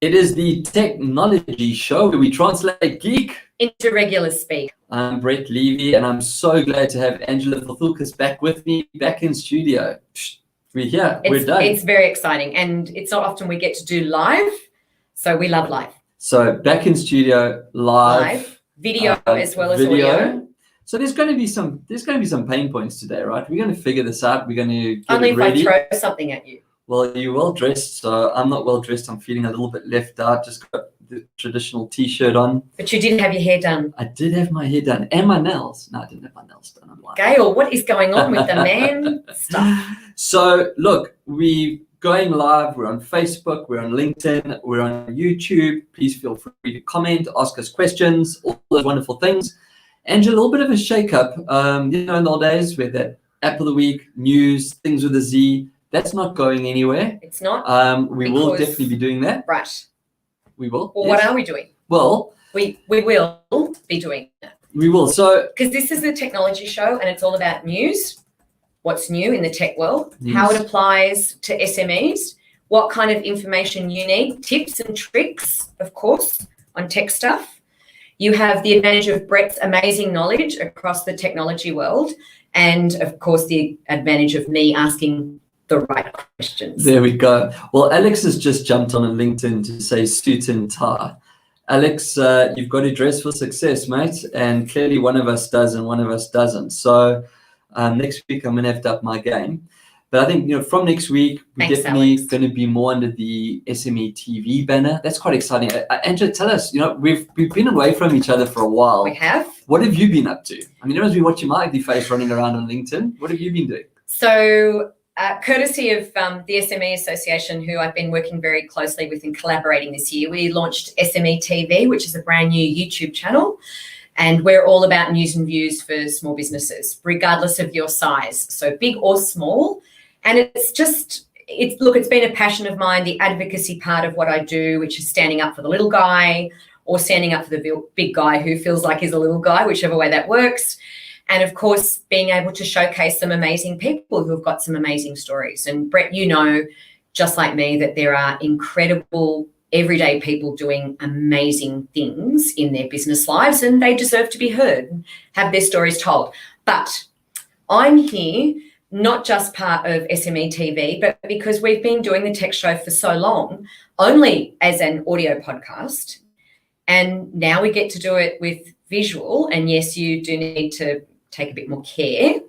It is the technology show where we translate geek into regular speak. I'm Brett Levy, and I'm so glad to have Angela Vathulkas back with me, back in studio. We're here. We're done. It's very exciting, and it's not often we get to do live, so we love live. So back in studio, live video as well as audio. So there's going to be some pain points today, right? We're going to figure this out. We're going to get only it ready. If I throw something at you. Well, you're well dressed, so I'm not well dressed. I'm feeling a little bit left out. Just got the traditional T-shirt on. But you did have your hair done. I did have my hair done and my nails. No, I didn't have my nails done. I'm lying. Gail, what is going on with the man stuff? So look, we're going live. We're on Facebook. We're on LinkedIn. We're on YouTube. Please feel free to comment, ask us questions, all those wonderful things. Angela, a little bit of a shake-up. In the old days, we had that app of the week, news, things with a Z. That's not going anywhere. It's not. We will definitely be doing that. Right. We will. Well, yes. What are we doing? Well, we will be doing that. We will. So, because this is the technology show, and it's all about news, what's new in the tech world, yes, how it applies to SMEs, what kind of information you need, tips and tricks, of course, on tech stuff. You have the advantage of Brett's amazing knowledge across the technology world, and of course, the advantage of me asking the right questions. There we go. Well, Alex has just jumped on LinkedIn to say suit and tie. Alex, you've got to dress for success, mate. And clearly one of us does and one of us doesn't. So next week I'm going to have to up my game. But I think, from next week, we're definitely going to be more under the SME TV banner. That's quite exciting. Angela, tell us, we've been away from each other for a while. We have. What have you been up to? I mean, everyone's been watching my ugly face running around on LinkedIn. What have you been doing? So, courtesy of the SME Association, who I've been working very closely with and collaborating this year, we launched SME TV, which is a brand new YouTube channel. And we're all about news and views for small businesses, regardless of your size, so big or small. And it's been a passion of mine, the advocacy part of what I do, which is standing up for the little guy or standing up for the big guy who feels like he's a little guy, whichever way that works. And of course, being able to showcase some amazing people who have got some amazing stories. And Brett, just like me, that there are incredible everyday people doing amazing things in their business lives, and they deserve to be heard and have their stories told. But I'm here not just part of SME TV, but because we've been doing the tech show for so long, only as an audio podcast. And now we get to do it with visual. And yes, you do need to take a bit more care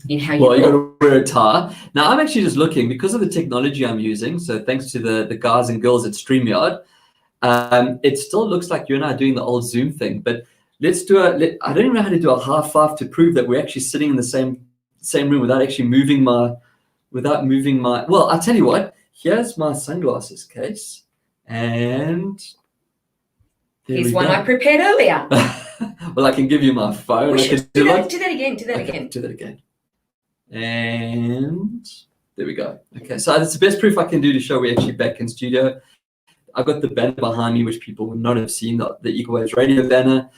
in how you Well, you've got to wear a tie. Now, I'm actually just looking, because of the technology I'm using, so thanks to the guys and girls at StreamYard, it still looks like you and I are doing the old Zoom thing, but let's do I don't even know how to do a high five to prove that we're actually sitting in the same room without actually moving my, well, I'll tell you what, here's my sunglasses case, and here's one I prepared earlier. Well, I can give you my phone. Do that again. And there we go. Okay, so that's the best proof I can do to show we're actually back in studio. I've got the banner behind me, which people would not have seen, the Eagle Waves radio banner.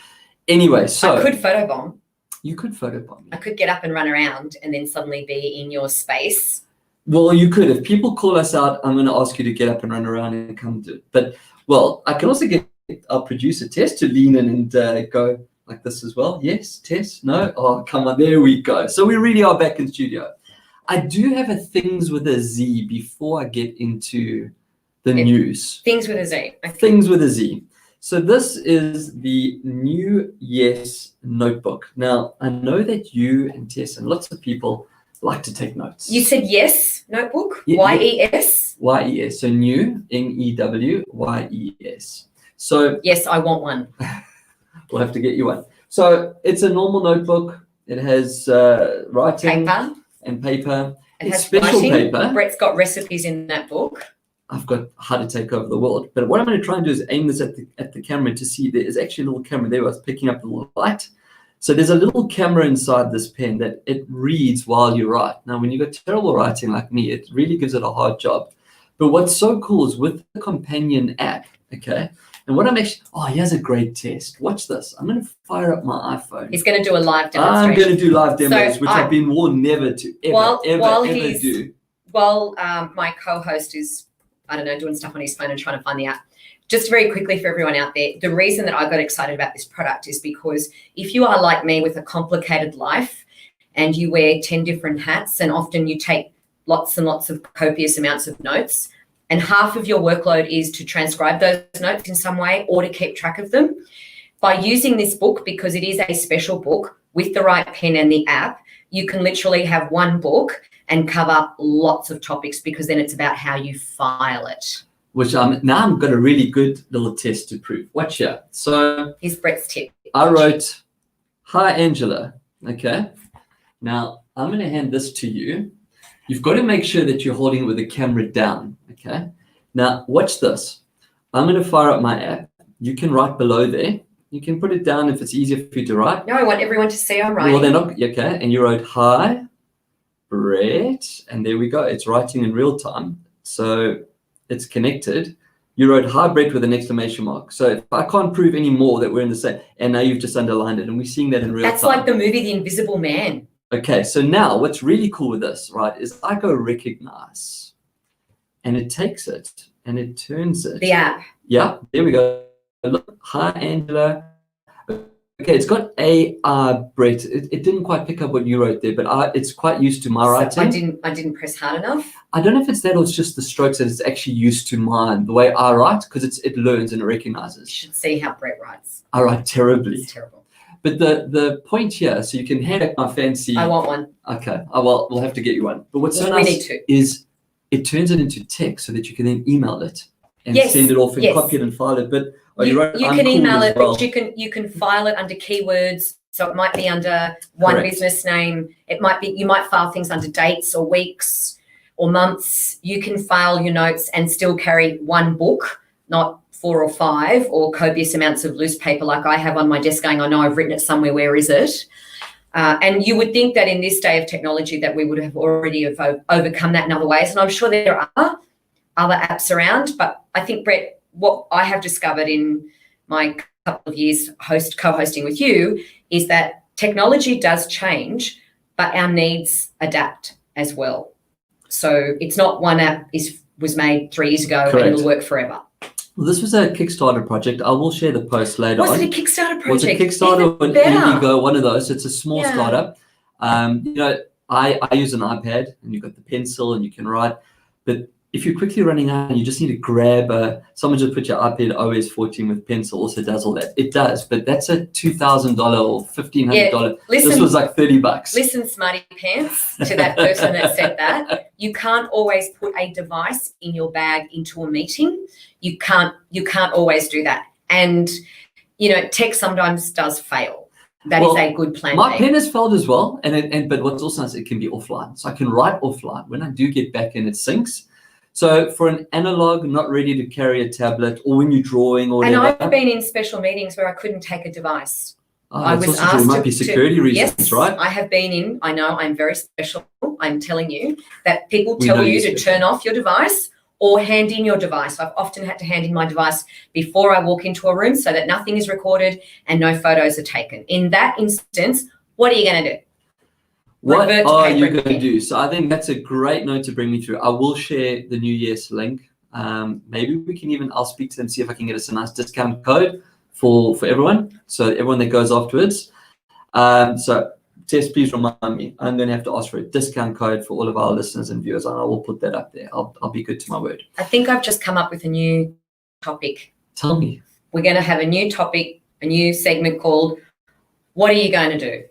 Anyway, so I could photobomb. You could photobomb. I could get up and run around and then suddenly be in your space. Well, you could. If people call us out, I'm going to ask you to get up and run around and come do it. But, well, I can also get our producer Tess to lean in and go like this as well. Yes, Tess? No? Oh, come on. There we go. So we really are back in studio. I do have a things with a Z before I get into the news. Things with a Z. Okay. Things with a Z. So this is the new Yes notebook. Now, I know that you and Tess and lots of people like to take notes. You said Yes notebook? Yeah, Y-E-S? Y-E-S. So new, N-E-W-Y-E-S. So yes, I want one. We'll have to get you one. So it's a normal notebook. It has writing and paper. It has special writing. Paper. Brett's got recipes in that book. I've got How to Take Over the World. But what I'm going to try and do is aim this at the camera to see there is actually a little camera there. I was picking up a little light. So there's a little camera inside this pen that it reads while you write. Now, when you've got terrible writing like me, it really gives it a hard job. But what's so cool is with the companion app, okay? And what I'm actually, here's a great test. Watch this. I'm going to fire up my iPhone. He's going to do a live demonstration. I'm going to do live demos, which I've been warned never to ever do. While my co-host is I don't know, doing stuff on his phone and trying to find the app. Just very quickly for everyone out there, the reason that I got excited about this product is because if you are like me with a complicated life and you wear 10 different hats and often you take lots and lots of copious amounts of notes, and half of your workload is to transcribe those notes in some way or to keep track of them, by using this book, because it is a special book with the right pen and the app, you can literally have one book and cover lots of topics, because then it's about how you file it. Which now I'm got a really good little test to prove. Watch here. So Here's Brett's tip. I wrote, "Hi, Angela." Okay. Now I'm going to hand this to you. You've got to make sure that you're holding it with the camera down. Okay. Now watch this. I'm going to fire up my app. You can write below there. You can put it down if it's easier for you to write. No, I want everyone to see I'm writing. Well, they're not. Okay. And you wrote, "Hi, Brett." And there we go. It's writing in real time. So it's connected. You wrote, "Hi, Brett," with an exclamation mark. So if I can't prove any more that we're in the same, and now you've just underlined it, and we're seeing that in real That's time. like the movie The Invisible Man. Okay, so now what's really cool with this, right, is I go recognize, and it takes it, and it turns it. The app. Yeah, there we go. Look, "Hi, Angela." Okay, it's got Brett. It didn't quite pick up what you wrote there, but it's quite used to my So writing. I didn't press hard enough. I don't know if it's that or it's just the strokes that it's actually used to mine, the way I write, because it learns and it You recognizes. should see how Brett writes. I write terribly. It's terrible. But the point here, so you can hand back my fancy. I want one. Okay, well, we'll have to get you one. But what's so We nice need to. is it turns it into text so that you can then email it and Yes, send it off and yes. copy it and file it. But You right, I'm can cool email as it, well. but you can file it under keywords. So it might be under one Correct. business name. It might be, you might file things under dates or weeks or months. You can file your notes and still carry one book, not 4 or 5 or copious amounts of loose paper like I have on my desk going, I know I've written it somewhere, where is it? And you would think that in this day of technology that we would have already overcome that in other ways. And I'm sure there are other apps around, but I think, Brett, what I have discovered in my couple of years co-hosting with you is that technology does change, but our needs adapt as well. So it's not one app was made 3 years ago Correct. and it'll work forever. Well, this was a Kickstarter project. I will share the post later on. Was it a Kickstarter project? Was a Kickstarter or an better. Indiegogo, one of those. It's a small Yeah. startup. I use an iPad, and you've got the pencil and you can write. But if you're quickly running out and you just need to grab someone just put your iPad OS 14 with pencil also does all that. It does, but that's a $2,000 or $1,500. This was like $30. Listen, smarty pants, to that person that said that. You can't always put a device in your bag into a meeting. You can't always do that. And, tech sometimes does fail. That is a good plan. My pen has failed as well. But what's also nice, it can be offline. So I can write offline. When I do get back in, it syncs. So for an analog, not ready to carry a tablet, or when you're drawing or whatever. And I've been in special meetings where I couldn't take a device. I was asked there might be security reasons, yes, right? I have been in. I know I'm very special. I'm telling you that people We know tell you you're to special. turn off your device or hand in your device. I've often had to hand in my device before I walk into a room so that nothing is recorded and no photos are taken. In that instance, what are you going to do? What Revert to are paper you and going to pen. do? So I think that's a great note to bring me through. I will share the New Year's link. Maybe we can I'll speak to them, see if I can get us a nice discount code for everyone. So everyone that goes afterwards. So Tess, please remind me. I'm going to have to ask for a discount code for all of our listeners and viewers, and I will put that up there. I'll be good to my word. I think I've just come up with a new topic. Tell me. We're going to have a new topic, a new segment called What Are You Going to Do?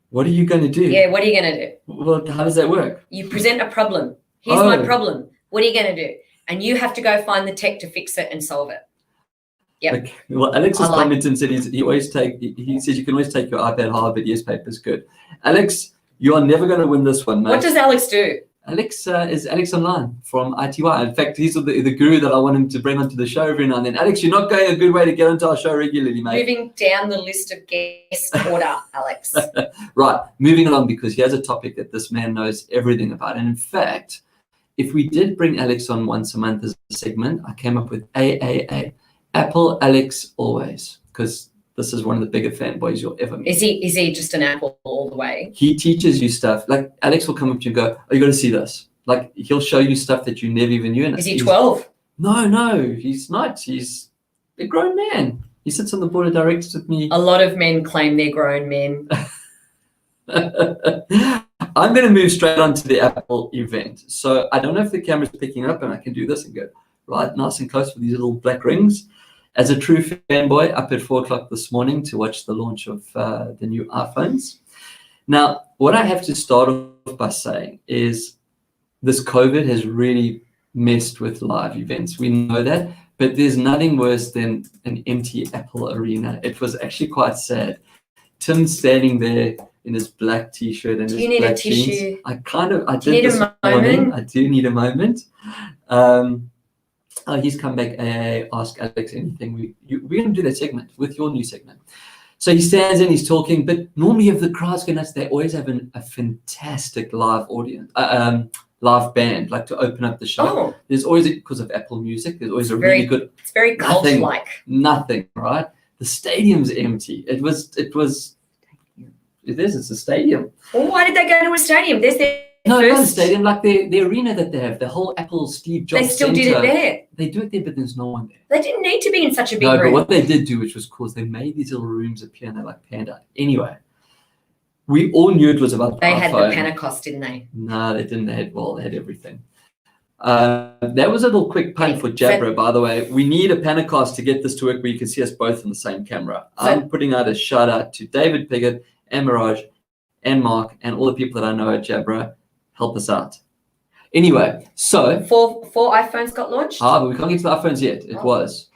What are you going to do? Yeah, what are you going to do? Well, how does that work? You present a problem. Here's my Oh. problem. What are you going to do? And you have to go find the tech to fix it and solve it. Yep. Okay. Well, Alex has I like- commented and said he says you can always take your iPad hard, but yes, paper's good. Alex, you are never going to win this one, mate. What does Alex do? Alex is Alex Online from ITY. In fact, he's the guru that I want him to bring onto the show every now and then. Alex, you're not going a good way to get onto our show regularly, mate. Moving down the list of guest order, Alex. Right, moving along, because he has a topic that this man knows everything about. And in fact, if we did bring Alex on once a month as a segment, I came up with AAA, Apple Alex Always, because this is one of the bigger fanboys you'll ever meet. Is he just an Apple all the way? He teaches you stuff. Like Alex will come up to you and go, "Oh, you got to see this." Like he'll show you stuff that you never even knew. And Is he 12? No, he's not. He's a grown man. He sits on the board of directors with me. A lot of men claim they're grown men. I'm going to move straight on to the Apple event. So I don't know if the camera's picking up and I can do this and go right nice and close with these little black rings. As a true fanboy, up at 4 o'clock this morning to watch the launch of the new iPhones. Now, what I have to start off by saying is this COVID has really messed with live events. We know that, but there's nothing worse than an empty Apple arena. It was actually quite sad. Tim standing there in his black t-shirt and his black jeans. I did this morning. I do need a moment. He's come back. Ask Alex anything. We're going to do that segment with your new segment. So he stands and he's talking, but normally if the crowd's going nuts, they always have a fantastic live audience, live band, like to open up the show. Oh. There's always, because of Apple Music, there's always really good. It's very cult-like. Nothing, right? The stadium's empty. It's a stadium. Well, why did they go to a stadium? There's their No, first... not a stadium, like the arena that they have, the whole Apple Steve Jobs They still Center. did it there. They do it there, but there's no one there. They didn't need to be in such a big No, room. but what they did do, which was cool, is they made these little rooms appear and they're like panned out. Anyway, we all knew it was about the They had the iPhone. Pentecost, didn't they? No, they didn't. They had everything. That was a little quick pun for Jabra, by the way. We need a Pentecost to get this to work where you can see us both on the same camera. I'm putting out a shout out to David Piggott and Mirage and Mark and all the people that I know at Jabra. Help us out. Anyway, so Four iPhones got launched? but we can't get to the iPhones yet. It was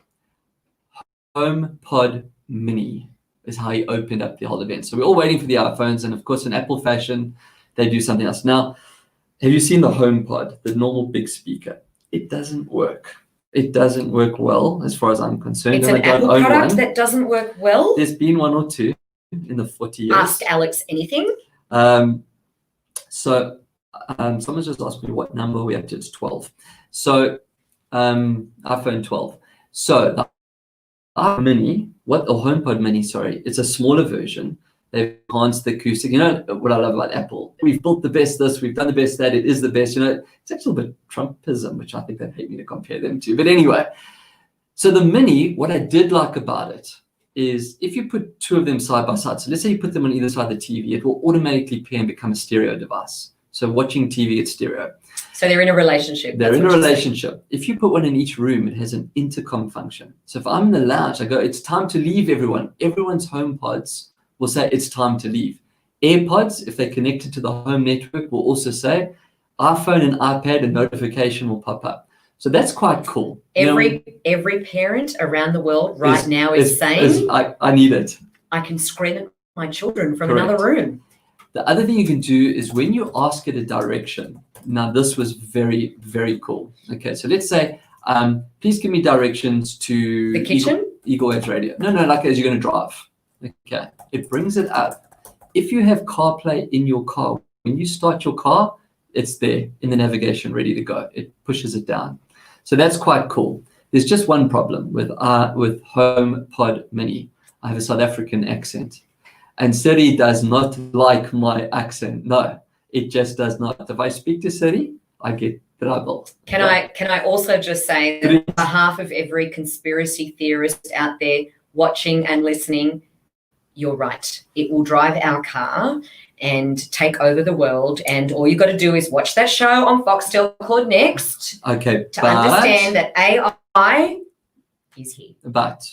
HomePod Mini is how he opened up the whole event. So we're all waiting for the iPhones, and of course, in Apple fashion, they do something else. Now, have you seen the HomePod, the normal big speaker? It doesn't work. It doesn't work well, as far as I'm concerned. It's an Apple product that doesn't work well? There's been one or two in the 40 years. Ask Alex anything. Someone just asked me what number we up to. It's 12. So iPhone 12. So the iPhone Mini, HomePod Mini, sorry, it's a smaller version. They've enhanced the acoustic. You know what I love about Apple? We've built the best this, we've done the best that, it is the best. You know, it's actually a bit Trumpism, which I think they hate me to compare them to. But anyway, so the Mini, what I did like about it is if you put two of them side by side, so let's say you put them on either side of the TV, it will automatically pair and become a stereo device. So watching TV, it's stereo. So they're in a relationship. They're in a relationship. If you put one in each room, it has an intercom function. So if I'm in the lounge, I go, it's time to leave, everyone. Everyone's HomePods will say it's time to leave. AirPods, if they're connected to the home network, will also say iPhone and iPad, a notification will pop up. So that's quite cool. Every parent around the world now is saying, I need it. I can scream at my children from Correct. another room. The other thing you can do is when you ask it a direction. Now, this was very, very cool. Okay, so let's say, please give me directions to the kitchen. Eagle Edge Radio. No, like as you're going to drive. Okay, it brings it up. If you have CarPlay in your car, when you start your car, it's there in the navigation, ready to go. It pushes it down. So that's quite cool. There's just one problem with HomePod Mini. I have a South African accent. And Siri does not like my accent. No, it just does not. If I speak to Siri, I get trouble. Can I also just say that on behalf of every conspiracy theorist out there watching and listening, you're right. It will drive our car and take over the world. And all you got to do is watch that show on Foxtel called Next. Okay, to understand that AI is here. But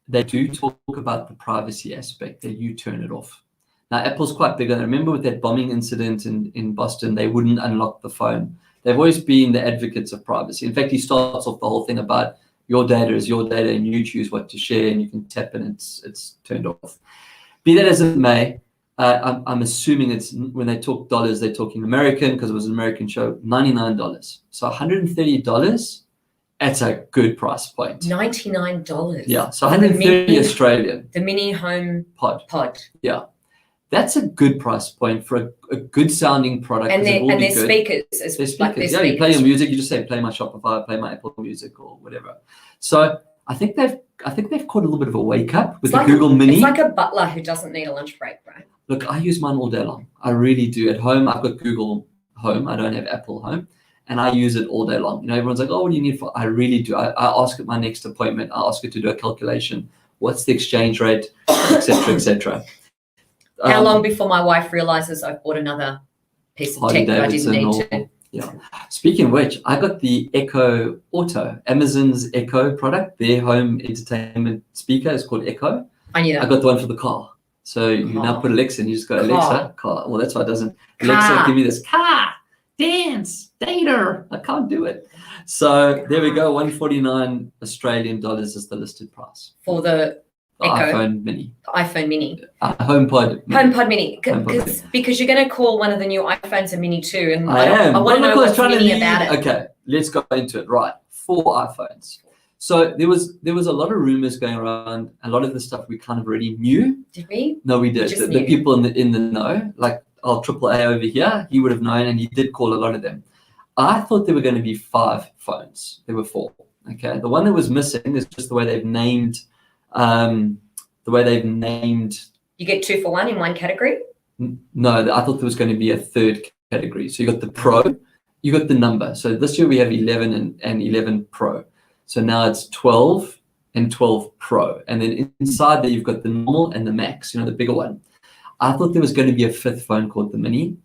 they do talk about the privacy aspect that you turn it off. Now, Apple's quite big on it. Remember with that bombing incident in Boston, they wouldn't unlock the phone. They've always been the advocates of privacy. In fact, he starts off the whole thing about your data is your data and you choose what to share and you can tap it and it's turned off. Be that as it may, I'm assuming it's when they talk dollars, they're talking American because it was an American show, $99. So $130. That's a good price point. $99. Yeah, so 130 Australian. The Mini Home Pod. Yeah, that's a good price point for a good sounding product. And their speakers. They're speakers. You play your music. You just say, play my Shopify, play my Apple Music, or whatever. So I think they've caught a little bit of a wake up with the Google Mini. It's like a butler who doesn't need a lunch break, right? Look, I use mine all day long. I really do. At home, I've got Google Home. I don't have Apple Home. and I use it all day long. You know, everyone's like, oh, what do you need for? I really do. I ask at my next appointment. I ask it to do a calculation. What's the exchange rate, etc., etc. How long before my wife realizes I've bought another piece of tech that I didn't need to? Yeah. Speaking of which, I got the Echo Auto, Amazon's Echo product. Their home entertainment speaker is called Echo. I knew that. I got the one for the car. So you now put Alexa, and you just go, Alexa, car. Well, that's why it doesn't. Alexa, give me this car, dance, data. I can't do it. So there we go. 149 Australian dollars is the listed price for the Echo. iPhone Mini. iPhone Mini. HomePod Mini. HomePod Mini. Because you're going to call one of the new iPhones a Mini too. And I am. I want to know what's mini about it. Okay, let's go into it. Right. 4 iPhones. So there was a lot of rumors going around. A lot of the stuff we kind of already knew. Did we? No, we did. The people in the know, like our AAA over here, he would have known, and he did call a lot of them. I thought there were going to be 5 phones. There were 4. Okay. The one that was missing is just the way they've named. You get 2 for 1 in one category. No, I thought there was going to be a third category. So you got the Pro, you got the number. So this year we have 11 and 11 Pro. So now it's 12 and 12 Pro, and then inside there you've got the normal and the Max. You know, the bigger one. I thought there was going to be a 5th phone called the Mini.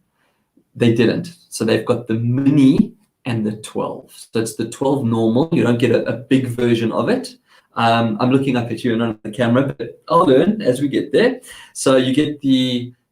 They didn't. So they've got the Mini and the 12. So it's the 12 normal. You don't get a big version of it. I'm looking up at you and on the camera, but I'll learn as we get there. So you get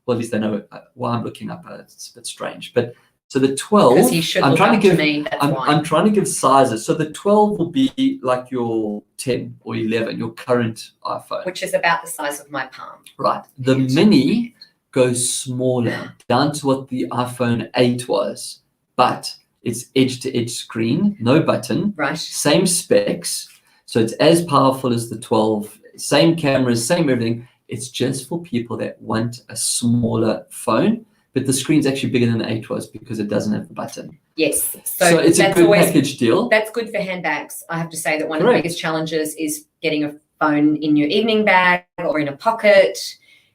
well, at least I know why I'm looking up. It's a bit strange, but so the 12. Because he should I'm trying to give. Me, I'm trying to give sizes. So the 12 will be like your 10 or 11, your current iPhone, which is about the size of my palm. Right. The Mini goes smaller, down to what the iPhone 8 was, but it's edge-to-edge screen, no button, right? Same specs. So it's as powerful as the 12, same cameras, same everything. It's just for people that want a smaller phone, but the screen's actually bigger than the 8 was because it doesn't have the button. Yes. So it's a good package deal. That's good for handbags. I have to say that one of the biggest challenges is getting a phone in your evening bag or in a pocket.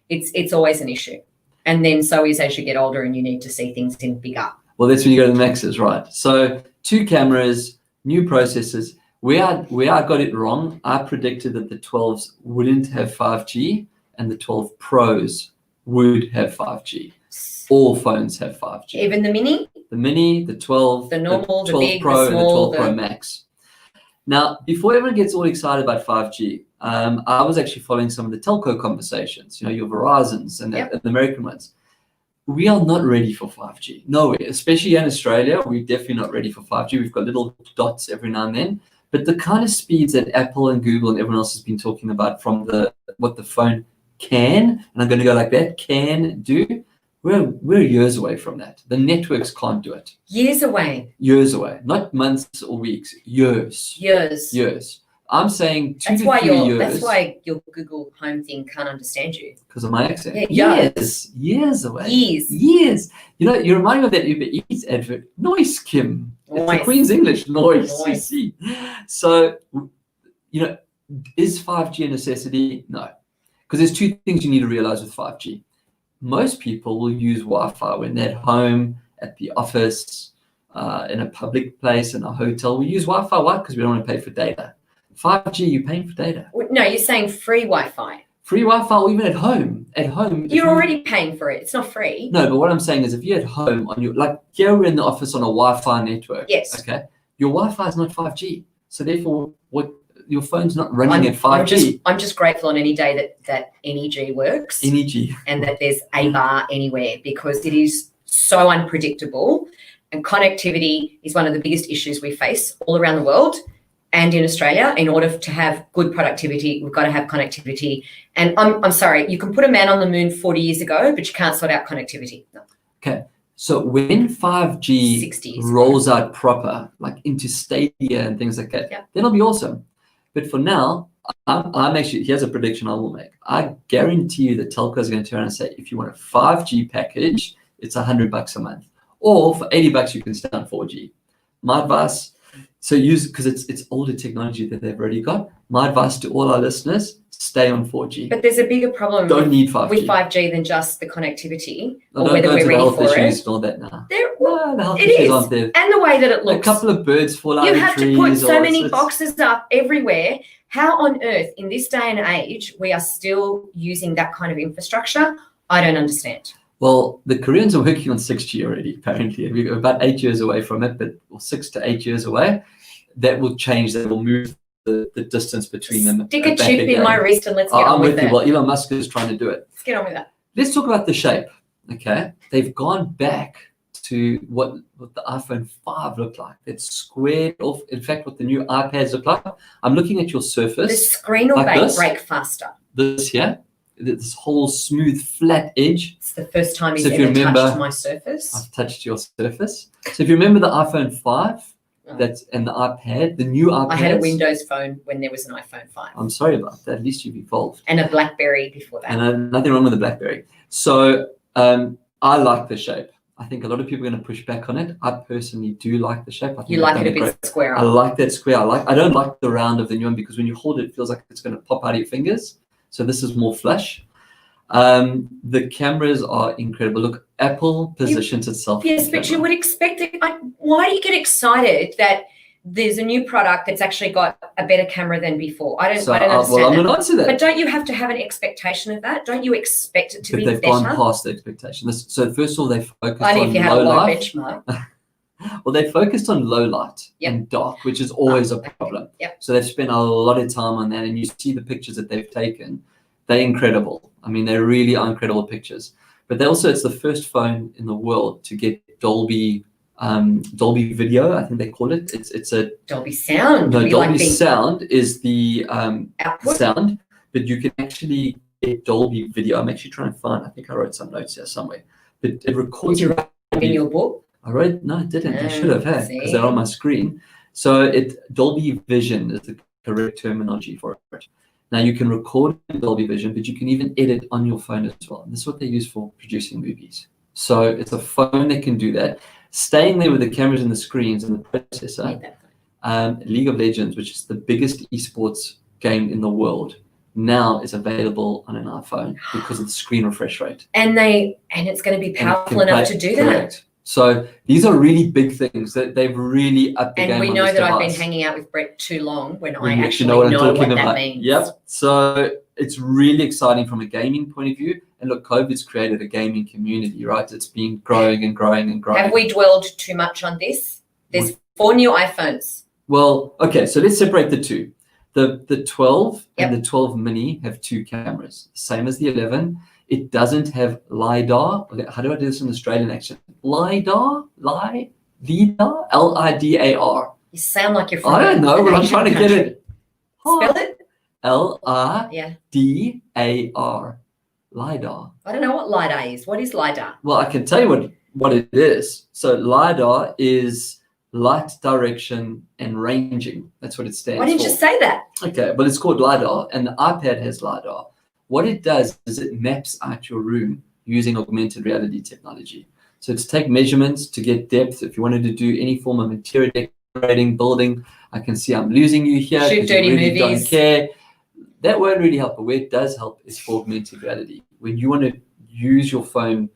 It's always an issue. And then so is as you get older and you need to see things in bigger. Well, that's when you go to the Maxes, right? So 2 cameras, new processors. Where I got it wrong, I predicted that the 12s wouldn't have 5G and the 12 Pros would have 5G. All phones have 5G. Even the Mini? The Mini, the 12, the normal, the 12 the big, Pro, the small, and the 12 Pro Max. Now, before everyone gets all excited about 5G, I was actually following some of the telco conversations, your Verizons and the American ones. We are not ready for 5G. Nowhere, especially in Australia, we're definitely not ready for 5G. We've got little dots every now and then. But the kind of speeds that Apple and Google and everyone else has been talking about from what the phone can, and I'm going to go like that, can do, we're years away from that. The networks can't do it. Years away. Years away. Not months or weeks. Years. Years. I'm saying 2 to 3 years. That's why your Google Home thing can't understand you. Because of my accent. Yeah, years away. Years. You remind me of that Uber Eats advert. Noise, Kim. It's the Queen's English. Noise. You see. So, is 5G a necessity? No. Because there's 2 things you need to realize with 5G. Most people will use Wi-Fi when they're at home, at the office, in a public place, in a hotel. We use Wi-Fi. Why? Because we don't want to pay for data. 5G, you're paying for data. No, you're saying free Wi-Fi. Free Wi-Fi, or even at home. You're already paying for it. It's not free. No, but what I'm saying is if you're at home here we're in the office on a Wi-Fi network. Yes. Okay. Your Wi-Fi is not 5G. So therefore, your phone's not running at 5G. I'm just grateful on any day that NEG works. NEG. And that there's a bar anywhere, because it is so unpredictable. And connectivity is one of the biggest issues we face all around the world. And in Australia, in order to have good productivity, we've got to have connectivity. And I'm sorry, you can put a man on the moon 40 years ago, but you can't sort out connectivity. No. Okay. So when 5G rolls out proper, like into Stadia and things like that, then it'll be awesome. But for now, I'm actually, here's a prediction I will make. I guarantee you that telcos are going to turn around and say, if you want a 5G package, it's $100 a month. Or for $80, you can stay on 4G. My advice, because it's older technology that they've already got. My advice to all our listeners, stay on 4G. But there's a bigger problem Don't need 5G. with 5G than just the connectivity No, or don't whether go we're to the ready health for issues it. and all that now. Well, No, the health it issues is. aren't there. And the way that it A looks. couple of birds fall out You of have trees. to put so or many it's- boxes up everywhere. How on earth, in this day and age, we are still using that kind of infrastructure? I don't understand. Well, the Koreans are working on 6G already, apparently. We're about 8 years away from it, but or 6 to 8 years away. That will change. That will move the distance between them. Stick a back chip again. in my wrist and let's get I'm on with with you. it. Well, Elon Musk is trying to do it. Let's get on with that. Let's talk about the shape. Okay, they've gone back to what the iPhone 5 looked like. It's squared off. In fact, what the new iPads look like. I'm looking at your The Surface. screen will Like this? break faster. This here, this whole smooth flat edge. It's the first time he's So if you ever remember- touched my Surface. I've touched your Surface. So if you remember the iPhone 5, Oh. that's and the iPad, the new iPads. I had a Windows phone when there was an iPhone 5 I'm sorry about that. At least you've evolved. and a BlackBerry before that. And nothing wrong with the BlackBerry. So I like the shape. I think a lot of people are going to push back on it. I personally do like the shape. I think You they've like done it a great. bit square I up. like that square. I don't like the round of the new one because when you hold it, it feels like it's going to pop out of your fingers. So this is more flush. The cameras are incredible. Look, Apple positions itself. Yes, in but you camera. would expect it. Why do you get excited that there's a new product that's actually got a better camera than before? I don't So, understand well, I'm that. going to answer that. But don't you have to have an expectation of that? Don't you expect it to But be they've better? gone past the expectation. So first of all, they focused Only on if you have a low low light. benchmark. Well, they focused on low light Yep. and dark, which is always a Okay. problem. Yep. So they've spent a lot of time on that, and you see the pictures that they've taken. They're incredible. I mean, they really are incredible pictures. But they also, it's the first phone in the world to get Dolby video. I think they call it. It's a Dolby Sound. no We Dolby like the Sound is the output. sound, but you can actually get Dolby video. I'm actually trying to find. I think I wrote some notes here somewhere. But it records. Did you write in your book? I wrote no, I didn't. I should have had because See? they're on my screen. So Dolby Vision is the correct terminology for it. Now you can record in Dolby Vision, but you can even edit on your phone as well. And this is what they use for producing movies. So it's a phone that can do that. Staying there with the cameras and the screens and the processor. Made that phone. League of Legends, which is the biggest esports game in the world, now is available on an iPhone because of the screen refresh rate. And it's going to be And it can powerful enough play- to do that. correct. So these are really big things that they've really upped the game And we on know this that I've been device. hanging out with Brett too long when We I actually know what I'm know talking what about. that means. Yep. So it's really exciting from a gaming point of view. And look, COVID's created a gaming community, right? It's been growing and growing and growing. Have we dwelled too much on this? There's 4 new iPhones. Well, okay, so let's separate the two. The 12 Yep. and the 12 mini have 2 cameras, same as the 11. It doesn't have LiDAR. How do I do this in Australian accent? LiDAR? L-I-D-A-R. You sound like you're from I don't know, an but I'm Asian trying to get country. it. Spell it? L-I-D-A-R. LiDAR. I don't know what LiDAR is. What is LiDAR? Well, I can tell you what it is. So LiDAR is light direction and ranging. That's what it stands for. Why didn't you say that? Okay, but it's called LiDAR, and the iPad has LiDAR. What it does is it maps out your room using augmented reality technology. So to take measurements to get depth, if you wanted to do any form of interior decorating, building, I can see I'm losing you here. Shoot 'cause you dirty really movies. Don't care. That won't really help, but where it does help is for augmented reality. When you want to use your phone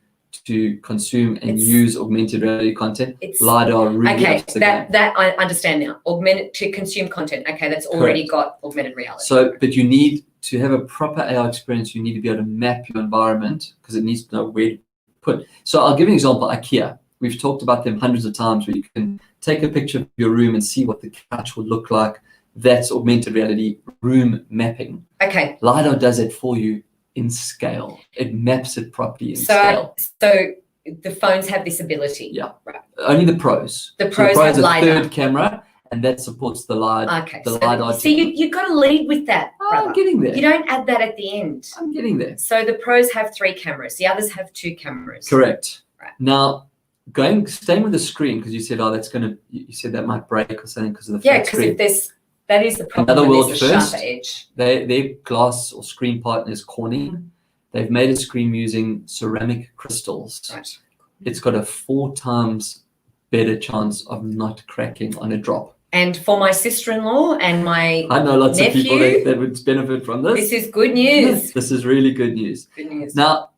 to consume and It's- use augmented reality content, It's LiDAR really okay. helps the game. That I understand now. Augmented to consume content. Okay, that's already got augmented reality. So, but you need to have a proper AR experience. You need to be able to map your environment because it needs to know where to put. So I'll give you an example. IKEA. We've talked about them hundreds of times where you can take a picture of your room and see what the couch would look like. That's augmented reality room mapping. Okay, LiDAR does it for you in scale. It maps it properly in so scale. the phones have this ability. Yeah. Right. Only the pros. The So pros have a LiDAR. third camera, and that supports the LiDAR. Okay. The So, LiDAR see, you got to lead with that, I'm brother. getting there. You don't add that at the end. I'm getting there. So the pros have 3 cameras. The others have 2 cameras. Correct. Right. Now, staying with the screen because you said, you said that might break or something because of the Yeah, flat because screen. if that is the problem. Another when world there's a first. sharper edge. Their glass or screen partner is Corning. They've made a screen using ceramic crystals. Right. It's got a 4 times better chance of not cracking on a drop. And for my sister-in-law and my I know lots of people nephew, that would benefit from this. this is good news. This is really good news. Good news. Now,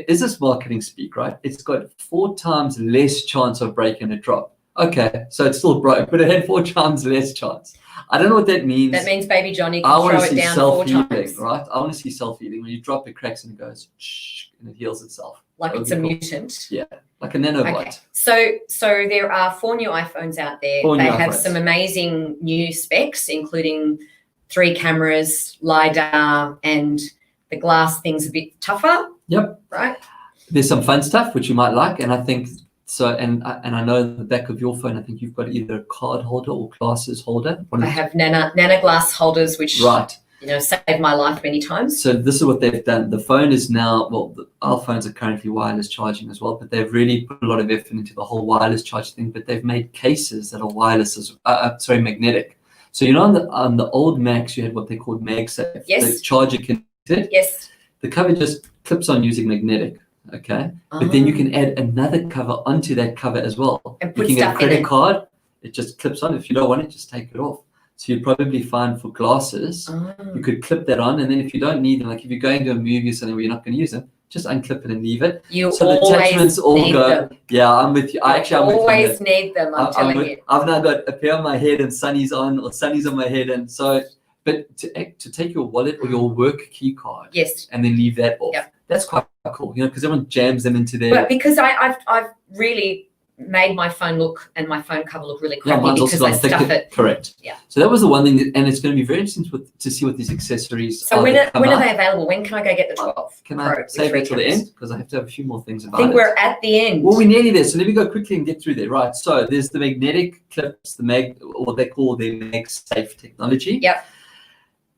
is this marketing speak, right? It's got 4 times less chance of breaking a drop. Okay, so it's still broke, but it had 4 times less chance. I don't know what that means. That means Baby Johnny I can want throw to it see down 4 self-healing, times. right? I want to see self-healing. When you drop, it cracks and it goes, shh, and it heals itself. Like That it's would a be cool. mutant. Yeah, like a nanobot. Okay. So there are 4 new iPhones out there. 4 They new have iPhones. some amazing new specs, including 3 cameras, LiDAR, and the glass thing's a bit tougher. Yep. Right? There's some fun stuff which you might like, and I think so. And I know the back of your phone, I think you've got either a card holder or glasses holder. I have nano glass holders, which Right. saved my life many times. So this is what they've done. The phone is now, our phones are currently wireless charging as well, but they've really put a lot of effort into the whole wireless charge thing. But they've made cases that are wireless magnetic. So on the old Macs, you had what they called MagSafe. Yes. The charger connected. Yes. The cover just clips on using magnetic. Okay. But then you can add another cover onto that cover as well. And You put can get a stuff in credit it. card. It just clips on. If you don't want it, just take it off. So you'd probably find for glasses, you could clip that on, and then if you don't need them, like if you're going to a movie or something where you're not going to use them, just unclip it and leave it. You So the always attachments all need go. them. Yeah, I'm with you. I'm with you on Always that. need them, I'm telling you. I've now got a pair on my head and Sunny's on, or Sunny's on my head, and so. But to take your wallet or your work key card Yes. and then leave that off, Yep. that's quite cool, because everyone jams them into their. But because I've really made my phone look and my phone cover look really crappy mine's because also I got thick- stuff it. Correct. Yeah. So that was the one thing, and it's going to be very interesting to see what these accessories. So are when that come are out. they available? When can I go get the 12 Can Pro I with save 3 it till the cameras? end? Because I have to have a few more things I about think it. we're at the end. Well, we're nearly there. So let me go quickly and get through there. Right. So there's the magnetic clips, what they call the MagSafe technology. Yep.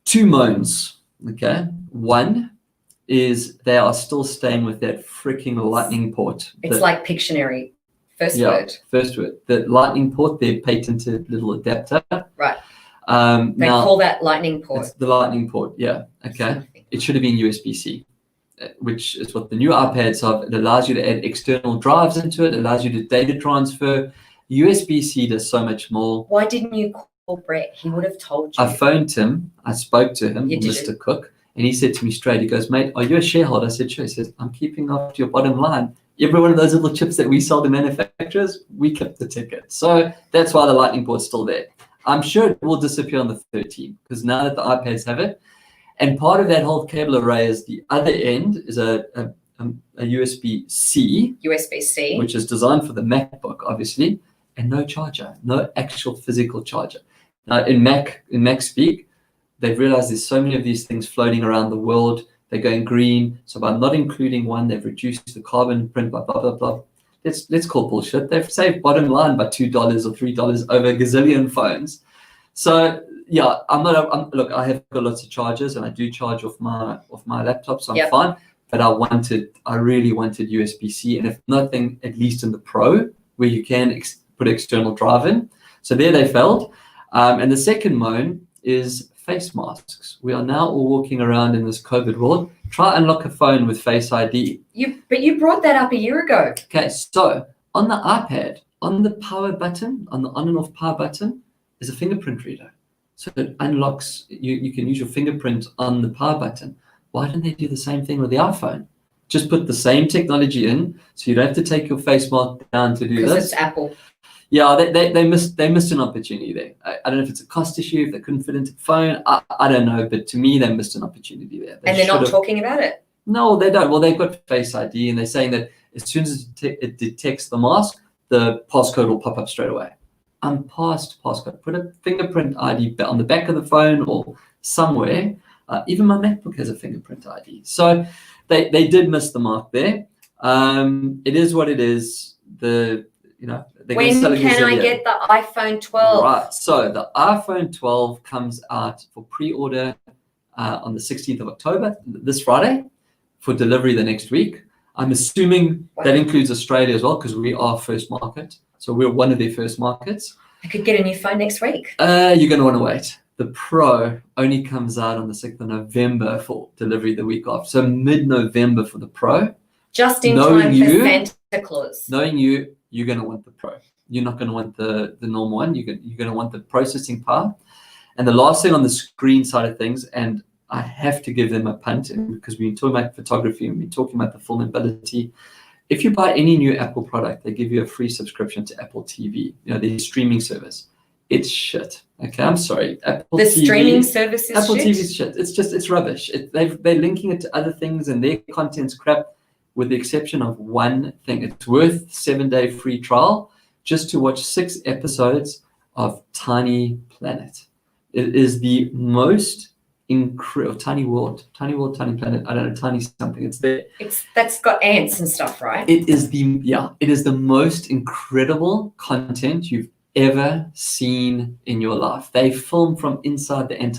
2 moans. Okay. One is they are still staying with that freaking lightning port. It's like Pictionary. First word. First word. The lightning port, their patented little adapter. Right. They They call that lightning port. It's the lightning port. Yeah. Okay. It should have been USB-C, which is what the new iPads have. It allows you to add external drives into it. It allows you to data transfer. USB-C does so much more. Why didn't you call Brett? He would have told you. I phoned him. I spoke to him, You did Mr. Cook, and he said to me straight, he goes, mate, are you a shareholder? I said, sure. He says, I'm keeping up to your bottom line. Every one of those little chips that we sell to manufacturers, we clip the ticket. So that's why the lightning port's still there. I'm sure it will disappear on the 13th because now that the iPads have it, and part of that whole cable array is the other end is a USB-C, USB-C. which is designed for the MacBook, obviously, and no charger, no actual physical charger. Now in Mac speak, they've realized there's so many of these things floating around the world. They're going green. So by not including one, they've reduced the carbon print by blah, blah, blah. Let's call bullshit. They've saved bottom line by $2 or $3 over a gazillion phones. So yeah, look, I have got lots of chargers and I do charge off my laptop, so I'm fine. But I really wanted USB-C, and if nothing, at least in the Pro, where you can put external drive in. So there they failed. And the second moan is face masks. We are now all walking around in this COVID world. Try unlock a phone with Face ID. But you brought that up a year ago. Okay, so on the iPad, on the power button, on the on and off power button, is a fingerprint reader. So it unlocks, you can use your fingerprint on the power button. Why don't they do the same thing with the iPhone? Just put the same technology in, so you don't have to take your face mask down to do Because this. it's Apple. Yeah, they missed an opportunity there. I don't know if it's a cost issue, if they couldn't fit into the phone. I don't know, but to me, they missed an opportunity there. And they're not talking about it? No, they don't. Well, they've got Face ID, and they're saying that as soon as it detects the mask, the passcode will pop up straight away. I'm past passcode. Put a fingerprint ID on the back of the phone or somewhere. Even my MacBook has a fingerprint ID. So they did miss the mark there. It is what it is. When can I get the iPhone 12? Right. So the iPhone 12 comes out for pre-order on the 16th of October, this Friday, for delivery the next week. I'm assuming that includes Australia as well, because we are first market. So we're one of their first markets. I could get a new phone next week. You're going to want to wait. The Pro only comes out on the 6th of November for delivery the week after. So mid-November for the Pro. Just in Knowing time you- for Santa Claus. Knowing you, you're going to want the Pro. You're not going to want the normal one. You're going to want the processing power. And the last thing on the screen side of things, and I have to give them a punt because we've been talking about photography and we're talking about the film ability. If you buy any new Apple product, they give you a free subscription to Apple TV, their streaming service. It's shit. Okay, I'm sorry. The streaming service is Apple shit? TV is shit. It's rubbish. They're linking it to other things and their content's crap, with the exception of one thing. It's worth 7-day free trial just to watch 6 episodes of Tiny Planet. It is the most incredible Tiny World, Tiny Planet. I don't know, Tiny something. It's there. That's got ants and stuff, right? It is the most incredible content you've ever seen in your life. They film from inside the ant.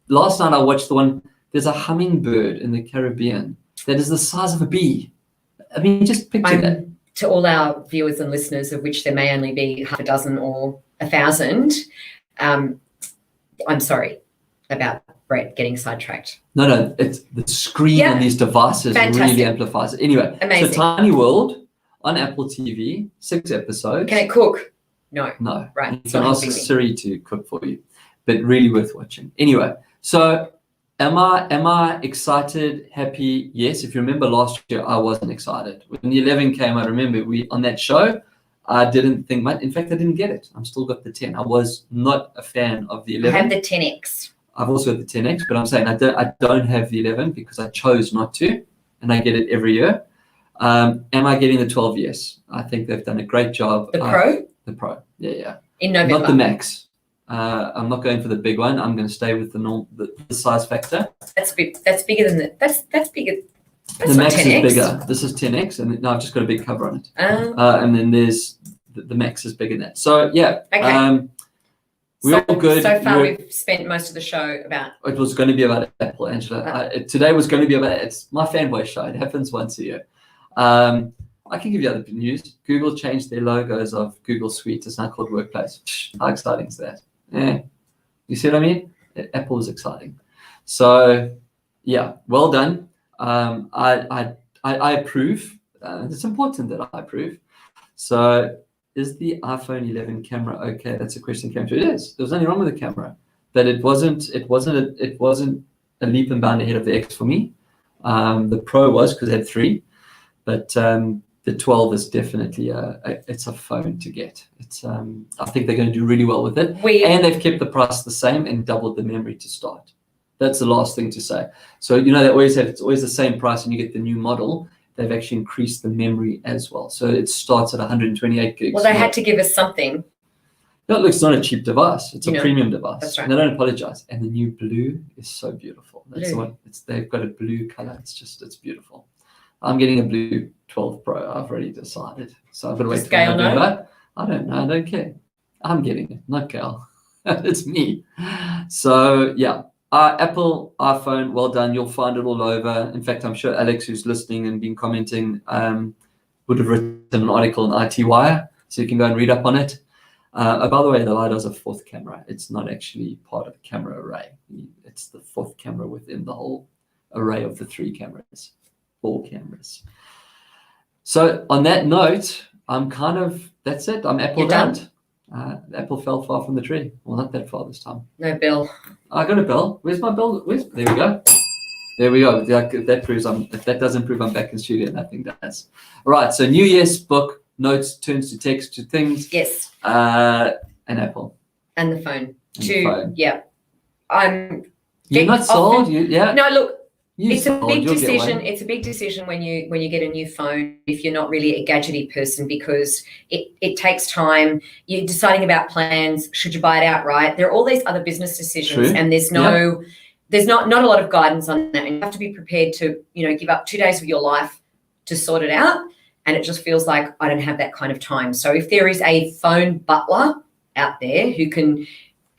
Last night I watched the one. There's a hummingbird in the Caribbean that is the size of a bee. I mean, just picture that. To all our viewers and listeners, of which there may only be half a dozen or 1,000, I'm sorry about Brett getting sidetracked. No, it's the screen on these devices really amplifies it. Anyway, amazing. So Tiny World on Apple TV, 6 episodes. Can it cook? No. Right. You can ask Siri to cook for you, but really worth watching. Anyway, so am I excited, happy? Yes. If you remember last year, I wasn't excited. When the 11 came, I remember on that show, I didn't think much. In fact, I didn't get it. I'm still got the 10. I was not a fan of the 11. I have the 10X. I've also got the 10X, but I'm saying I don't have the 11 because I chose not to, and I get it every year. Am I getting the 12? Yes. I think they've done a great job. The Pro? The Pro, yeah. In November. Not the Max. I'm not going for the big one. I'm going to stay with the size factor. That's bigger than the. That's bigger. That's the Max 10X. is bigger. This is 10X, and now I've just got a big cover on it. And then there's the Max is bigger than that. So yeah. Okay. We're all good. So far, we've spent most of the show about. It was going to be about Apple, Angela. Today was going to be about. It's my fanboy show. It happens once a year. I can give you other news. Google changed their logos of Google Suite. It's now called Workplace. How exciting is that? Yeah. You see what I mean? Apple is exciting. So, yeah, well done. I approve. It's important that I approve. So, is the iPhone 11 camera okay? That's a question that came through. It is. There was nothing wrong with the camera, but it wasn't a leap and bound ahead of the X for me. The Pro was because it had 3, but the 12 is definitely it's a phone to get. It's I think they're going to do really well with it, and they've kept the price the same and doubled the memory to start. That's the last thing to say. So they always have, it's always the same price, and you get the new model. They've actually increased the memory as well, so it starts at 128 gigs. Well, they had to give us something. No, look, it's not a cheap device. It's a premium device. That's right. And they don't apologize. And the new blue is so beautiful. That's the one. They've got a blue color. It's beautiful. I'm getting a blue 12 Pro. I've already decided. So I've got to wait for November. No? I don't know. I don't care. I'm getting it, not Gal. It's me. So yeah, Apple iPhone, well done. You'll find it all over. In fact, I'm sure Alex, who's listening and been commenting, would have written an article on IT Wire, so you can go and read up on it. By the way, the LiDAR is a 4th camera. It's not actually part of the camera array. It's the 4th camera within the whole array of the 3 cameras. 4 cameras. So on that note, that's it. I'm Apple done. Apple fell far from the tree. Well, not that far this time. No bell. I got a bell. Where's my bell? There we go. There we go. That proves if that doesn't prove I'm back in studio, nothing does. All right. So New Year's book, notes, turns to text to things. Yes. And Apple. And the phone. Yeah. You're not sold? No, look. It's a big decision. It's a big decision when you get a new phone if you're not really a gadgety person, because it takes time. You're deciding about plans. Should you buy it outright? There are all these other business decisions. True. And there's not a lot of guidance on that. And you have to be prepared to, give up 2 days of your life to sort it out. And it just feels like I don't have that kind of time. So if there is a phone butler out there who can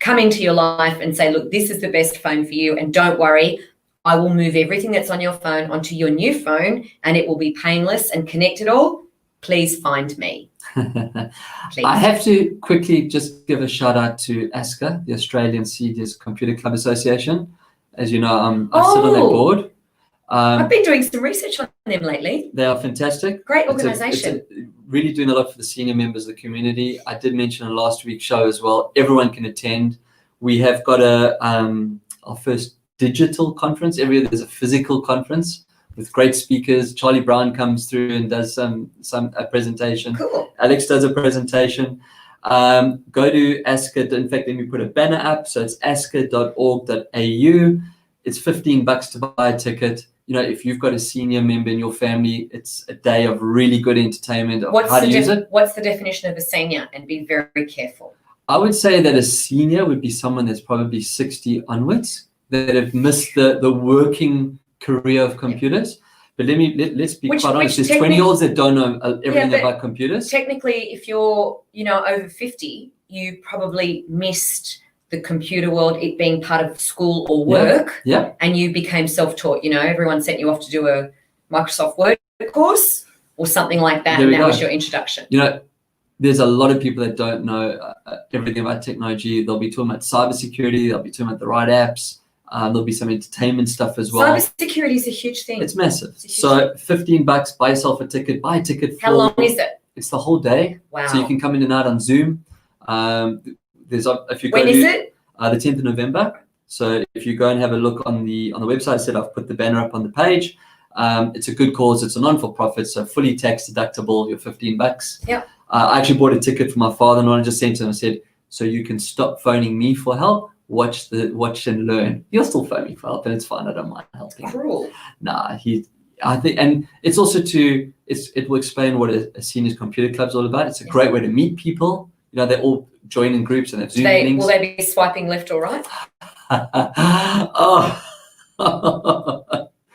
come into your life and say, look, this is the best phone for you, and don't worry, I will move everything that's on your phone onto your new phone and it will be painless and connect it all, please find me. Please. I have to quickly just give a shout out to ASCA, the Australian Seniors Computer Club Association. As you know, I sit on that board. I've been doing some research on them lately. They are fantastic. Great It's organisation. really doing a lot for the senior members of the community. I did mention in last week's show as well, everyone can attend. We have got our first digital conference. Every year there's a physical conference with great speakers. Charlie Brown comes through and does a presentation. Cool. Alex does a presentation. Go to ASCA. In fact, let me put a banner up. So it's asca.org.au. It's $15 to buy a ticket. You know, if you've got a senior member in your family, it's a day of really good entertainment of how to use it. What's the definition of a senior? And be very careful. I would say that a senior would be someone that's probably 60 onwards that have missed the working career of computers. But let's be quite honest. There's 20-year-olds that don't know everything about computers. Technically, if you're, over 50, you probably missed the computer world, it being part of school or work. Yeah. And you became self-taught. Everyone sent you off to do a Microsoft Word course or something like that. And that was your introduction. There's a lot of people that don't know everything about technology. They'll be talking about cybersecurity. They'll be talking about the right apps. There'll be some entertainment stuff as well. Cybersecurity is a huge thing. It's massive. So $15, buy yourself a ticket. Buy a ticket. How long is it? It's the whole day. Wow. So you can come in and out on Zoom. When is it? The 10th of November. So if you go and have a look on the website, I said I've put the banner up on the page. It's a good cause. It's a non-for-profit, so fully tax deductible. Your $15. Yeah. I actually bought a ticket for my father-in-law and just sent him. I said, so you can stop phoning me for help. Watch and learn. He'll still phone me for help, and it's fine. I don't mind helping. Cruel. Nah, I think, and it's also it will explain what a seniors computer club's all about. It's a great way to meet people. They all join in groups and have Zoom meetings. Will they be swiping left or right?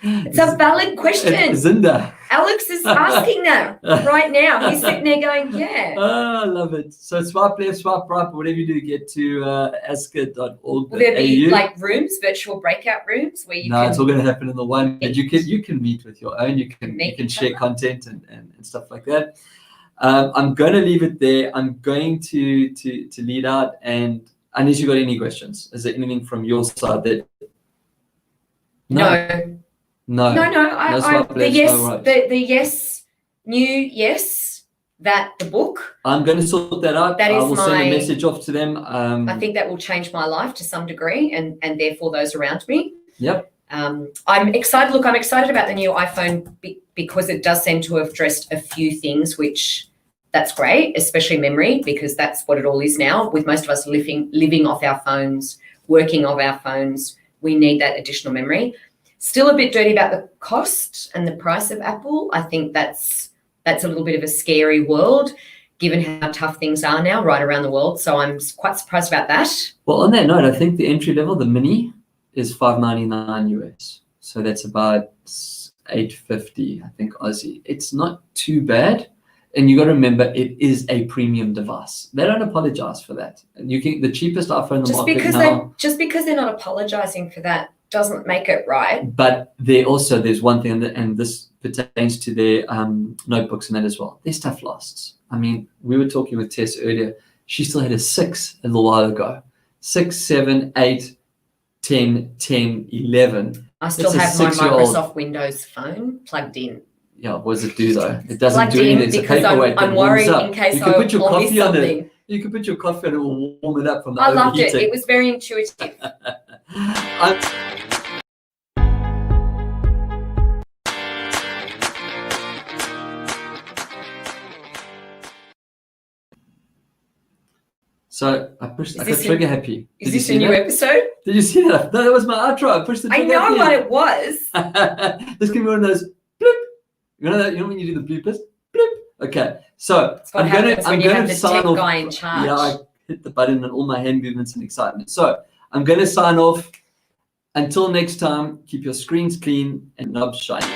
It's a valid question. Zinda. Alex is asking that right now. He's sitting there going, yeah. Oh, I love it. So swipe left, swipe right, but whatever you do, get to asca.org.au. Will there be rooms, virtual breakout rooms where you can... No, it's all going to happen in the one. But you can meet with your own. You can share content and stuff like that. I'm going to leave it there. I'm going to lead out, and unless you got any questions, is there anything from your side that? No. That the book. I'm going to sort that out. I will send a message off to them. I think that will change my life to some degree, and therefore those around me. Yep. I'm excited. Look, I'm excited about the new iPhone because it does seem to have addressed a few things, which that's great, especially memory, because that's what it all is now. With most of us living off our phones, working off our phones, we need that additional memory. Still a bit dirty about the cost and the price of Apple. I think that's a little bit of a scary world, given how tough things are now right around the world. So I'm quite surprised about that. Well, on that note, I think the entry level, the mini, is $599 US. So that's about $850, I think, Aussie. It's not too bad. And you got to remember, it is a premium device. They don't apologize for that. And you can the cheapest iPhone in the market now. Just because they're not apologizing for that doesn't make it right. But there's one thing, and this pertains to their notebooks and that as well. Their stuff lasts. I mean, we were talking with Tess earlier. She still had a 6 a little while ago. 6, 7, 8, 10, 10, 11. I still have my Microsoft Windows phone plugged in. Yeah, what does it do though? It doesn't do anything. It's a paperweight. I'm worried in case I'll miss something. You can put your coffee on it, it will warm it up from the I loved it. It was very intuitive. So I pushed. I got trigger happy. Is this a new episode? Did you see that? No, that was my outro. I pushed the trigger happy. I know what it was. This can be one of those bloop. You know that? You know when you do the bloopers? Bloop. Okay. So I'm going to sign off. Guy in charge. Yeah, I hit the button and all my hand movements and excitement. So I'm going to sign off. Until next time, keep your screens clean and knobs shiny.